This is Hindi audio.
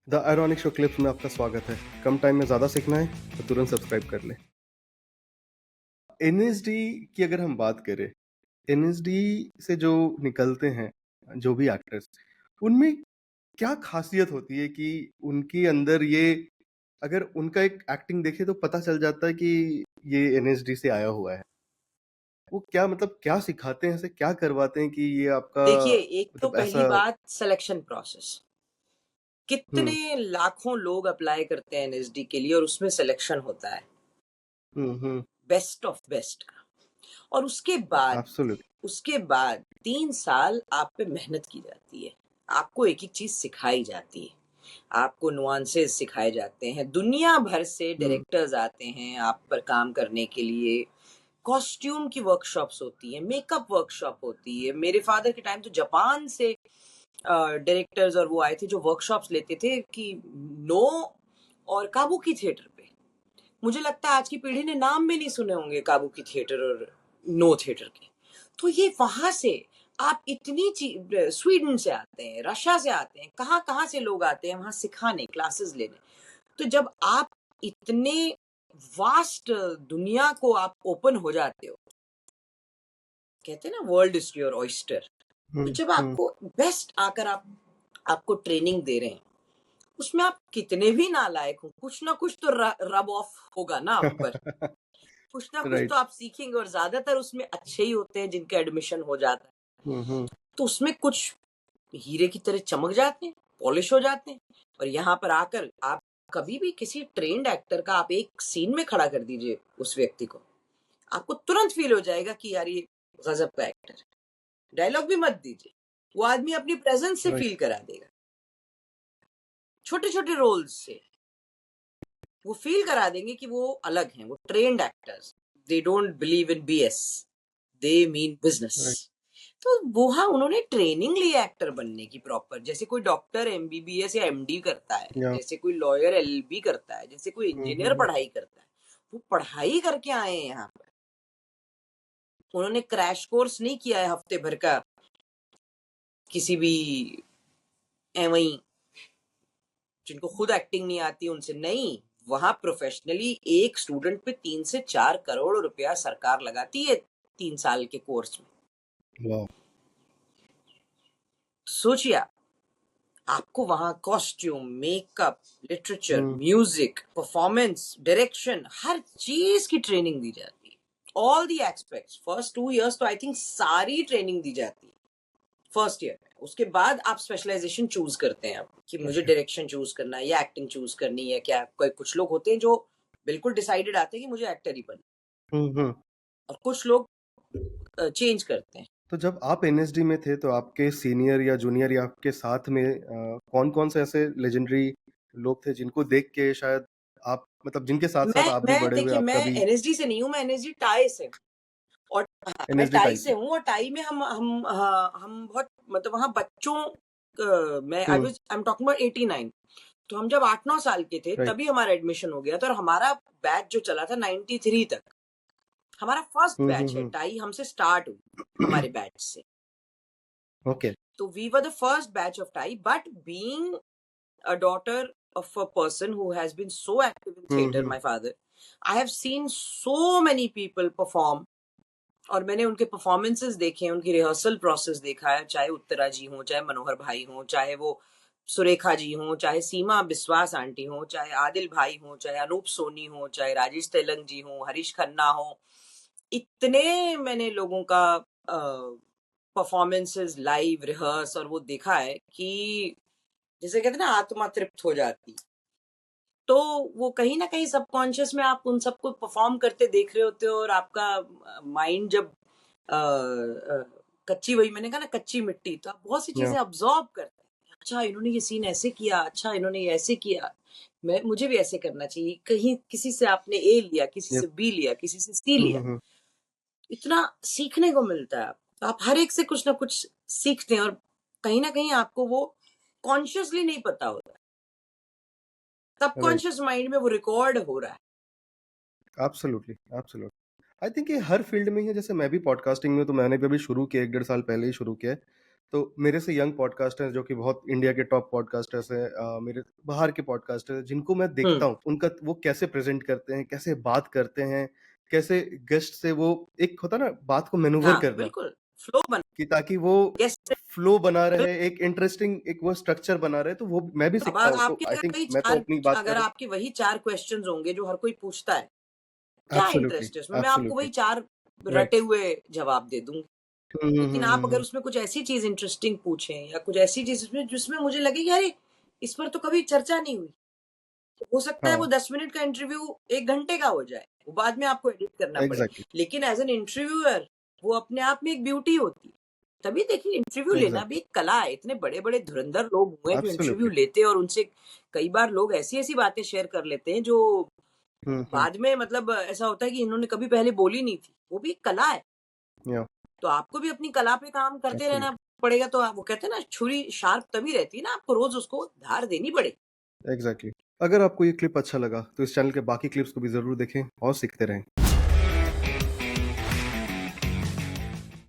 द आयरॉनिक शो क्लिप्स में आपका स्वागत है। कम टाइम में ज़्यादा सीखना है तो तुरंत सब्सक्राइब कर लें। एनएसडी की अगर हम बात करें, एनएसडी से जो निकलते हैं, जो भी एक्टर्स, उनमें क्या ख़ासियत होती है कि उनके अंदर ये अगर उनका एक एक्टिंग देखें तो पता चल जाता है कि ये एनएसडी से आया हुआ है। वो क्या मतलब क्या सिखाते हैं, ऐसे क्या करवाते हैं कि ये आपका देखिए, एक तो मतलब पहली ऐसा। बात सिलेक्शन प्रोसेस। हुँ, कितने लाखों लोग अप्लाई करते हैं एनएसडी के लिए और उसमें सिलेक्शन होता है हुँ, बेस्ट ऑफ बेस्ट का। और एब्सोल्यूटली। उसके बाद 3 साल आप पे मेहनत की जाती है। आपको एक-एक चीज़ सिखाई जाती है। आपको नुआंसेस सिखाए जाते हैं। दुनिया भर से हुँ, डायरेक्टर्स आते हैं आप पर काम करने के लिए। कॉस्ट्यूम की वर्कशॉप्स होती हैं, मेकअप वर्कशॉप होती है। मेरे फादर के टाइम तो जापान से डायरेक्टर्स और वो आए थे जो वर्कशॉप्स लेते थे कि नो और काबुकी थिएटर पे। मुझे लगता है आज की पीढ़ी ने नाम भी नहीं सुने होंगे काबुकी थिएटर और नो थिएटर के। तो ये वहां से आप इतनी स्वीडन से आते हैं, रशिया से आते हैं, कहाँ कहाँ से लोग आते हैं वहां सिखाने, क्लासेस लेने। तो जब आप इतने वास्ट दुनिया को आप ओपन हो जाते हो, कहते हैं ना वर्ल्ड इज योर ऑयस्टर। तो हुँ, जब हुँ। आपको बेस्ट आकर आपको ट्रेनिंग दे रहे हैं, उसमें आप कितने भी नालायक हो, कुछ ना कुछ तो रब ऑफ होगा ना आप पर। कुछ ना कुछ तो राइट। आप सीखेंगे और ज़्यादातर उसमें अच्छे ही होते हैं जिनका एडमिशन हो जाता है। हुँ, हुँ। तो उसमें कुछ हीरे की तरह चमक जाते हैं, पॉलिश हो जाते हैं। और यहाँ पर आकर आप कभी भी किसी ट्रेन्ड एक्टर का आप एक सीन में खड़ा कर दीजिए उस व्यक्ति को, आपको तुरंत फ़ील हो जाएगा कि यार ये गज़ब का एक्टर है। डायलॉग भी मत दीजिए, वो आदमी अपनी प्रेज़ेंस से राइट। फ़ील करा देगा। छोटे-छोटे रोल्स से। वो फ़ील करा देंगे कि वो अलग हैं, वो trained actors. They don't believe in BS, they mean business. Right. तो वो हाँ, उन्होंने ट्रेनिंग ली है एक्टर बनने की प्रॉपर। जैसे कोई डॉक्टर एमबीबीएस या एमडी करता है, या जैसे कोई लॉयर एलएलबी करता है, जैसे कोई हुँ, इंजीनियर हुँ, हुँ। पढ़ाई करता है। वो पढ़ाई करके आए हैं यहाँ पर। उन्होंने क्रैश कोर्स नहीं किया है हफ्ते भर का किसी भी एवं ही जिनको खुद एक्टिंग नहीं आती उनसे नहीं। वहां प्रोफेशनली एक स्टूडेंट पे 3 से 4 करोड़ रुपया सरकार लगाती है 3 साल के कोर्स में। वाह! सोचिए आपको वहां कॉस्ट्यूम, मेकअप, लिटरेचर, हुँ, म्यूजिक, परफॉर्मेंस, डायरेक्शन, हर चीज की ट्रेनिंग दी जाती है। All the aspects first 2 years तो आई थिंक सारी ट्रेनिंग दी जाती है फर्स्ट ईयर में। उसके बाद आप स्पेशलाइजेशन चूज करते हैं कि मुझे ओके। डायरेक्शन चूज करना है या एक्टिंग चूज करनी है क्या। कोई कुछ लोग होते हैं जो बिल्कुल डिसाइडेड आते हैं कि मुझे एक्टर ही बनना हुँ, हुँ। है, और कुछ लोग चेंज करते हैं। तो जब आप एनएसडी में थे तो आपके सीनियर या जूनियर या आपके साथ में कौन-कौन से ऐसे लेजेंडरी लोग थे जिनको देख के शायद आप मतलब जिनके साथ-साथ आप भी मैं बड़े हुए, देखिए, आपका मैं भी एनएसडी से नहीं हूँ, मैं एनएसडी टाई से हूँ। और हाँ, मैं एनएसडी टाई टाइप से से? हूँ और टाई में हम बहुत मतलब वहाँ बच्चों मैं हुँ, आई एम टॉकिंग अबाउट 89। तो हम जब 8-9 साल के थे राइट। तभी हमारा एडमिशन हो गया था और हमारा बैच जो चला था 93 तक। हमारा फर्स्ट हुँ, हुँ, बैच है, हुँ। टाई हमसे स्टार्ट हुई हमारे बैच से। ओके। तो we were the first batch of tie, but being a daughter of a person who has been so active in hmm, theater, hmm. my father, I have seen so many people perform। और मैंने उनके परफॉर्मेंसेस देखे हैं, उनकी रिहर्सल प्रोसेस देखा है, चाहे उत्तरा जी हों, चाहे मनोहर भाई हों, चाहे वो सुरेखा जी हों, चाहे सीमा बिस्वास आंटी हों, चाहे आदिल भाई हों, चाहे अनूप सोनी हों, चाहे राजेश तेलंग जी हों, हरीश खन्ना हों। इतने मैंने लोगों का परफॉर्मेंसेस लाइव रिहर्स और वो देखा है कि जिसे कहते हैं ना आत्मा तृप्त हो जाती। तो वो कहीं ना कहीं सबकॉन्शियस में आप उन सबको परफॉर्म करते देख रहे होते हो और आपका माइंड जब कच्ची, वही मैंने कहा ना कच्ची मिट्टी, तो आप बहुत सी या चीजें ऑब्जॉर्व करते हैं। अच्छा इन्होंने ये सीन ऐसे किया, अच्छा इन्होंने ये ऐसे किया, मैं मुझे भी ऐसे करना चाहिए। कहीं किसी से आपने ए लिया, किसी यस। से बी लिया, किसी से सी हुँ, लिया, हुँ, हुँ। इतना सीखने को मिलता है। तो आप हर एक से कुछ ना कुछ सीखते हैं और कहीं ना कहीं आपको वो कॉन्शियसली नहीं पता होता, राइट। सबकॉन्शियस माइंड में वो रिकॉर्ड हो रहा है। Absolutely, absolutely. आई थिंक ये हर फील्ड में ही है, जैसे मैं भी पॉडकास्टिंग में, तो मैंने भी अभी शुरू किया 1 डेढ़ साल पहले ही शुरू किया है। तो मेरे से यंग पॉडकास्टर्स जो कि बहुत इंडिया के टॉप पॉडकास्टर्स हैं, मेरे बाहर के पॉडकास्टर्स जिनको मैं हुँ, देखता हूँ, उनका वो कैसे प्रेज़ेंट करते हैं, कैसे बात करते हैं, कैसे गेस्ट से वो एक होता है ना बात को मैनूवर हाँ, करना, बिल्कुल, फ्लो बन कि ताकि वो गेस्ट फ्लो बना बिल रहे, एक इंटरेस्टिंग एक वो स्ट्रक्चर बना रहे, तो वो मैं भी अब सीखता हूँ। तो आपके आई अगर थिंक वही मैं तो 4 अपनी बात कर अगर रहा आपके वही 4 क्वेश्चन्स होंगे जो हर कोई पूछता है, हूँ। क्या एब्सोल्युटली, इंटरेस्ट है उसमें? मैं आपको एब्सोल्युटली, वही 4 रटे राइट। हुए जवाब दे दूँगी। हुँ, हुँ, लेकिन हुँ, आप हुँ, अगर हुँ। उसमें कुछ ऐसी चीज़ इंटरेस्टिंग पूछें या कुछ ऐसी चीज़ जिसमें जिसमें मुझे लगे कि अरे! इस पर तो कभी चर्चा नहीं हुई। तो हो सकता है वो हाँ, 10 मिनट का इंटरव्यू 1 घंटे का हो जाए, वो बाद में आपको एडिट करना पड़े। एग्ज़ैक्टली, लेकिन एज़ एन इंटरव्यूअर वो अपने आप में एक ब्यूटी होती है। तभी देखिए इंटरव्यू लेना भी एग्ज़ैक्टली, एक कला है। इतने बड़े-बड़े धुरंधर लोग हुए हैं जो इंटरव्यू एब्सोल्युटली। लेते हैं और उनसे कई बार लोग ऐसी-ऐसी बातें शेयर कर लेते हैं जो हुँ, हुँ। बाद में मतलब ऐसा होता है कि इन्होंने कभी पहले बोली नहीं थी। वो भी एक कला है। या तो आपको भी अपनी कला पे काम करते रहना एब्सोल्युटली, पड़ेगा तो वो कहते हैं ना छुरी शार्प तभी रहती है ना आपको रोज़ उसको धार देनी पड़ेगी। एग्ज़ैक्टली। अगर आपको ये क्लिप अच्छा लगा, तो इस चैनल के बाकी क्लिप्स को भी ज़रूर देखें और सीखते रहें।